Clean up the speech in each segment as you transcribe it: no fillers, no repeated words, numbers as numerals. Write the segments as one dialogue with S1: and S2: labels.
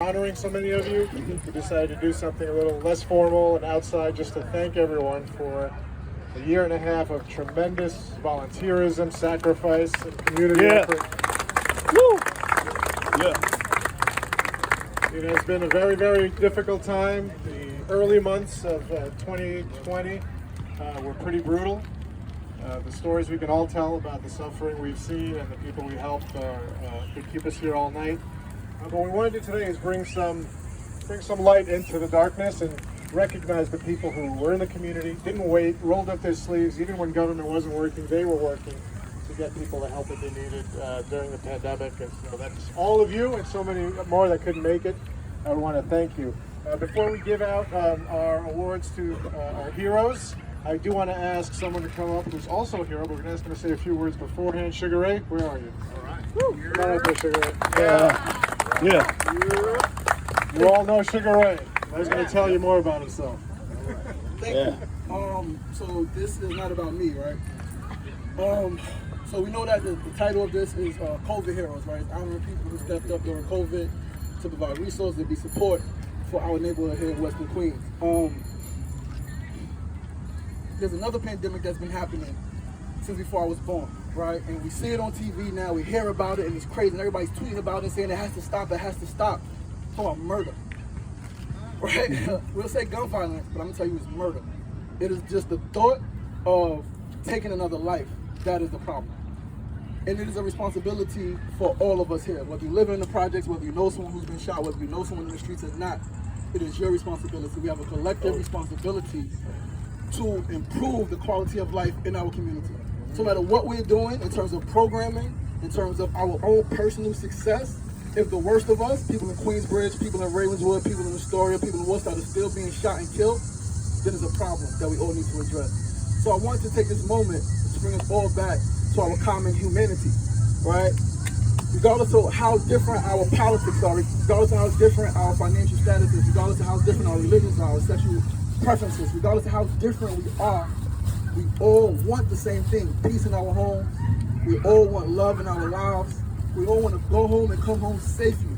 S1: honoring so many of you, we decided to do something a little less formal and outside just to thank everyone for a year and a half of tremendous volunteerism, sacrifice, and community effort.
S2: Woo! Yeah.
S1: It has been a very, very difficult time. The early months of 2020 were pretty brutal. The stories we can all tell about the suffering we've seen and the people we helped could keep us here all night. But what we want to do today is bring some light into the darkness and recognize the people who were in the community, didn't wait, rolled up their sleeves. Even when government wasn't working, they were working to get people the help that they needed during the pandemic. And so that's all of you and so many more that couldn't make it. I want to thank you. Before we give out our awards to our heroes, I do want to ask someone to come up who's also a hero, but we're going to ask him to say a few words beforehand. Sugar Ray, where are you? All right. Woo. Come on up there, Sugar Ray.
S2: Yeah.
S1: You all know Sugar Ray. He's going to tell you more about himself.
S3: Thank you. So this is not about me, right? So we know that the title of this is COVID Heroes, right? Honoring people who stepped up during COVID to provide resources and be support for our neighborhood here in Western Queens. There's another pandemic that's been happening since before I was born, right? And we see it on TV now, we hear about it, and it's crazy, and everybody's tweeting about it, saying it has to stop, it has to stop. It's called murder, right? We'll say gun violence, but I'm gonna tell you it's murder. It is just the thought of taking another life that is the problem. And it is a responsibility for all of us here, whether you live in the projects, whether you know someone who's been shot, whether you know someone in the streets or not, it is your responsibility. We have a collective responsibility to improve the quality of life in our community. So no matter what we're doing in terms of programming, in terms of our own personal success, if the worst of us, people in Queensbridge, people in Ravenswood, people in Astoria, people in Worcester are still being shot and killed, then there's a problem that we all need to address. So I wanted to take this moment to bring us all back to our common humanity, right? Regardless of how different our politics are, regardless of how different our financial status is, regardless of how different our religions are, our sexual preferences, regardless of how different we are, we all want the same thing: peace in our home. We all want love in our lives. We all want to go home and come home safely.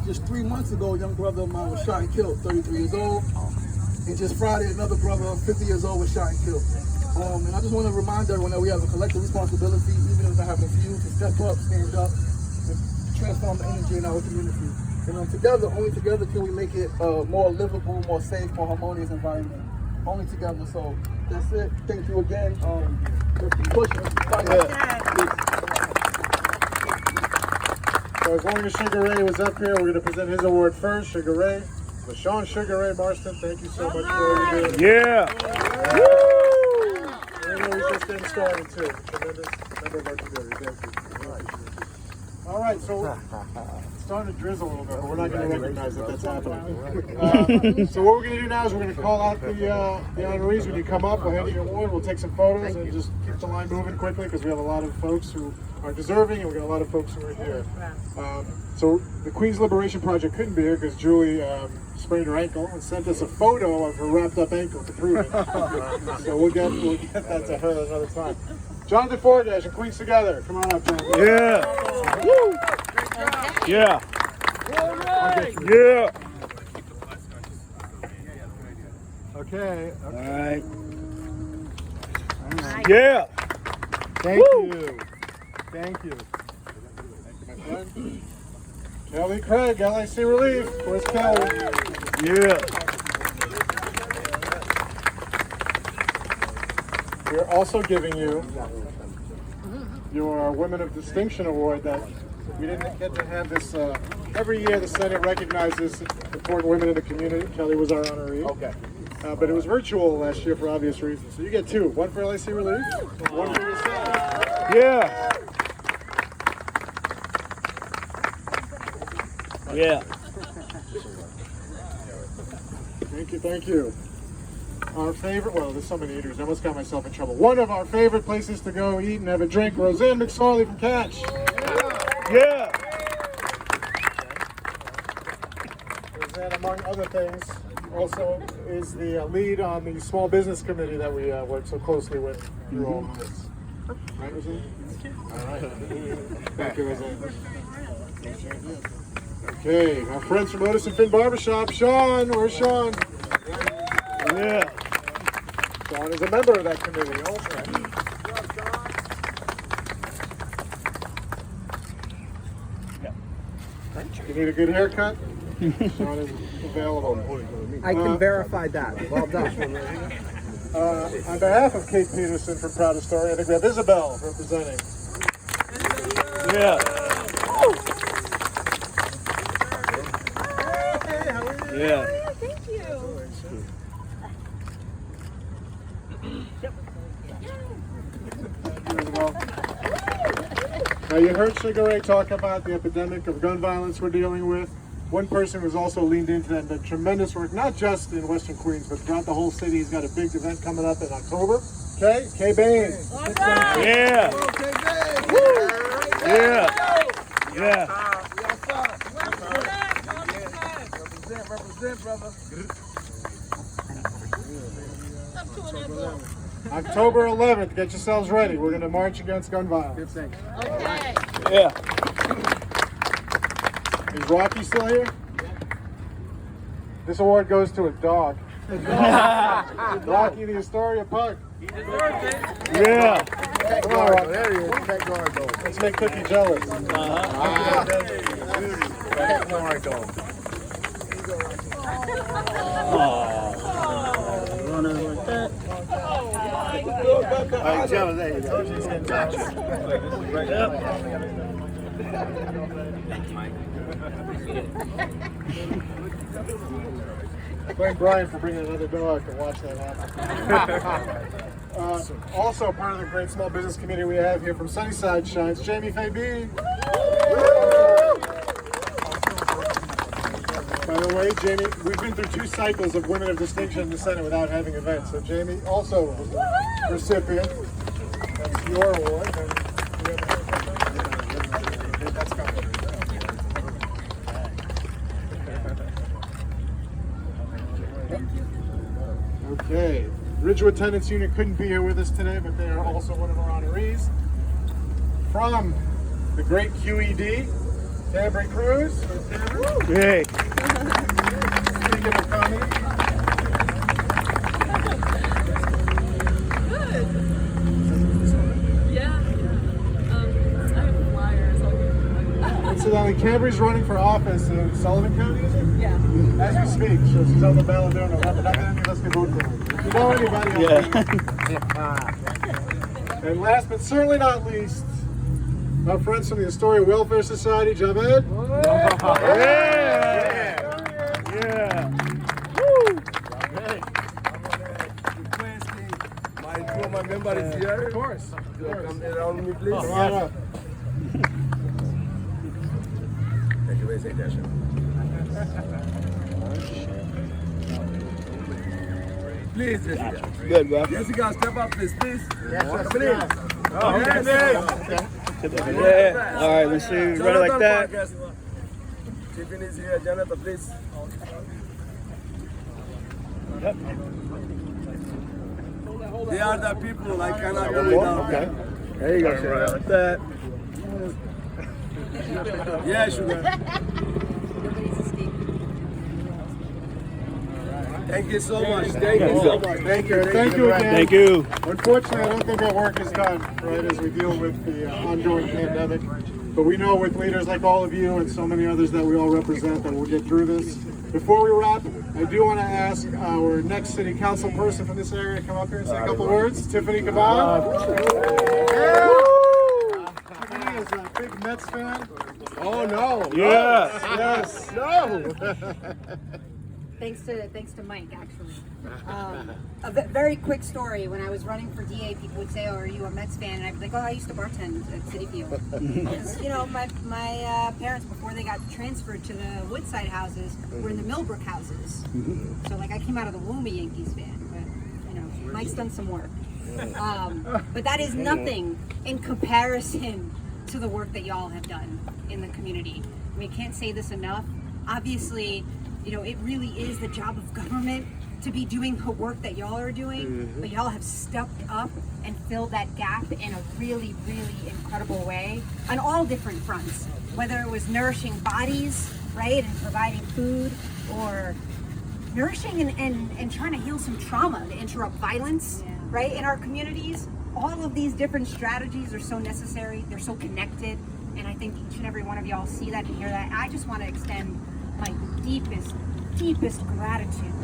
S3: Just 3 months ago, a young brother of mine was shot and killed, 33 years old. And just Friday, another brother, 50 years old, was shot and killed. And I just want to remind everyone that we have a collective responsibility, even if it's not happening to you, to step up, stand up, and transform the energy in our community. And together, only together can we make it a more livable, more safe, more harmonious environment. Only together. So that's it. Thank you again. Let's keep pushing.
S1: So as long as Sugar Ray was up here, we're going to present his award first. Sugar Ray, LaShawn Sugar Ray Marston, thank you so much for all you're doing.
S2: Yeah.
S1: I know we're just getting started too. Tremendous member of our community. Thank you. All right, so it's starting to drizzle a little bit, but we're not going to recognize that that's happening. So what we're going to do now is we're going to call out the honorees. When you come up, we'll hand you your award. We'll take some photos and just keep the line moving quickly because we have a lot of folks who are deserving and we got a lot of folks who are here. So the Queens Liberation Project couldn't be here because Julie sprained her ankle and sent us a photo of her wrapped up ankle to prove it. So we'll get that to her another time. Jonathan Forgash and Queens Together. Come on up, Jonathan.
S2: Yeah. Woo. Yeah. Yeah.
S1: Okay.
S2: All right. Yeah.
S1: Thank you. Thank you. Thank you, my friend. Kelly Craig, LIC Relief. Where's Kelly?
S2: Yeah.
S1: We're also giving you your Women of Distinction Award that we didn't get to have this every year. The Senate recognizes important women in the community. Kelly was our honoree.
S2: Okay.
S1: But it was virtual last year for obvious reasons. So you get two. One for LIC Relief, one for yourself.
S2: Yeah. Yeah.
S1: Thank you, thank you. Our favorite, well, there's so many eaters, I almost got myself in trouble. One of our favorite places to go eat and have a drink, Roseanne McSorley from Catch.
S2: Yeah.
S1: Roseanne, among other things, also is the lead on the small business committee that we work so closely with through all of this. Right, Roseanne? All right. Thank you, Roseanne. Okay, our friends from Otis and Finn Barbershop. Sean, where's Sean?
S2: Yeah.
S1: Sean is a member of that committee also. You need a good haircut? Sean is available.
S4: I can verify that. Well done.
S1: On behalf of Kate Peterson from Proud Historian, I think we have Isabel representing.
S2: Yeah. Yeah.
S5: Thank you.
S1: Isabel. Now you heard Sugar Ray talk about the epidemic of gun violence we're dealing with. One person who's also leaned into that and done tremendous work, not just in Western Queens, but throughout the whole city. He's got a big event coming up in October. Okay, Kay Bain.
S2: Yeah.
S3: Okay, babe.
S2: Yeah. Yeah.
S3: Represent, brother.
S1: October 11th, get yourselves ready. We're going to march against gun violence.
S2: Yeah.
S1: Is Rocky still here? This award goes to a dog. Rocky the Astoria Pug.
S2: Yeah.
S1: Come on, Rocky. There he is. Let's make Cookie jealous. Blame Brian for bringing another dog to watch that happen. Also part of the great small business community we have here from Sunnyside Shines, Jamie Fabian. By the way, Jamie, we've been through 2 cycles of Women of Distinction in the Senate without having events. So Jamie also was a recipient. That's your award. And we have that's coming. Okay. Ridgewood Tenants Union couldn't be here with us today, but they are also one of our honorees. From the great QED, Tambry Cruz.
S2: Hey.
S1: Speaking of comedy.
S5: Good. Yeah. I have flyers. I'll give you one.
S1: Incidentally, Cambry's running for office in Sullivan County, is it?
S5: Yeah.
S1: As we speak, so she's on the ballot there in November. Not that any of us can vote for her. If you know anybody else.
S2: Yeah.
S1: And last but certainly not least, our friends from the Astoria Welfare Society, Javed.
S2: Yeah. Yeah. Woo.
S6: My member is here.
S1: Of course.
S6: Come around me, please.
S1: Come on up.
S6: Thank you very much. Please, Jessica.
S2: Good, bro.
S6: Jessica, step up, please.
S1: Yes,
S2: Yeah. All right, let's see. Run it like that.
S6: Tiffin is here. Jonathan, please.
S2: Yep.
S6: They are the people I cannot do without
S2: Okay.
S6: them.
S2: There you go, Sugar. Like that.
S6: Yeah, Sugar. Thank you so much. Thank you so much.
S1: Thank you. Thank you again.
S2: Thank you.
S1: Unfortunately, I don't think our work is done, right, as we deal with the ongoing pandemic. But we know with leaders like all of you and so many others that we all represent that we'll get through this. Before we wrap, I do want to ask our next city council person from this area to come up here and say a couple words. Tiffany Caban. Tiffany is a big Mets fan.
S6: Oh, no.
S2: Yeah.
S1: Yes.
S6: No.
S7: Thanks to Mike, actually. Very quick story. When I was running for DA, people would say, "Oh, are you a Mets fan?" And I'd be like, "Oh, I used to bartend at Citi Field." Because, you know, my parents, before they got transferred to the Woodside houses, were in the Millbrook houses. So, like, I came out of the womb a Yankees fan. But, you know, Mike's done some work. But that is nothing in comparison to the work that y'all have done in the community. I mean, can't say this enough. Obviously, you know, it really is the job of government to be doing the work that y'all are doing, but y'all have stepped up and filled that gap in a really, really incredible way on all different fronts. Whether it was nourishing bodies, right? And providing food or nourishing and trying to heal some trauma to interrupt violence, right, in our communities. All of these different strategies are so necessary. They're so connected. And I think each and every one of y'all see that and hear that. I just want to extend my deepest gratitude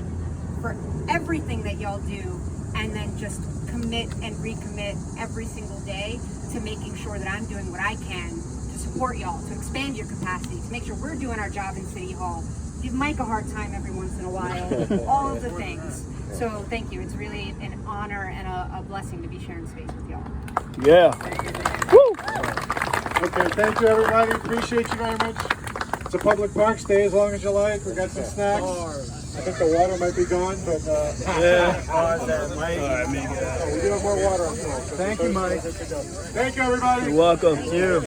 S7: for everything that y'all do, and then just commit and recommit every single day to making sure that I'm doing what I can to support y'all, to expand your capacity, to make sure we're doing our job in City Hall, give Mike a hard time every once in a while, all of the things. So thank you. It's really an honor and a blessing to be sharing space with y'all.
S2: Yeah. Woo!
S1: Okay, thank you everybody. Appreciate you very much. It's a public park. Stay as long as you like. We got some snacks. I think the water might be gone, but
S2: Yeah. All right, make it out.
S1: we do have more water on tonight. Thank you, Mike. Thank you, everybody.
S2: You're welcome. You.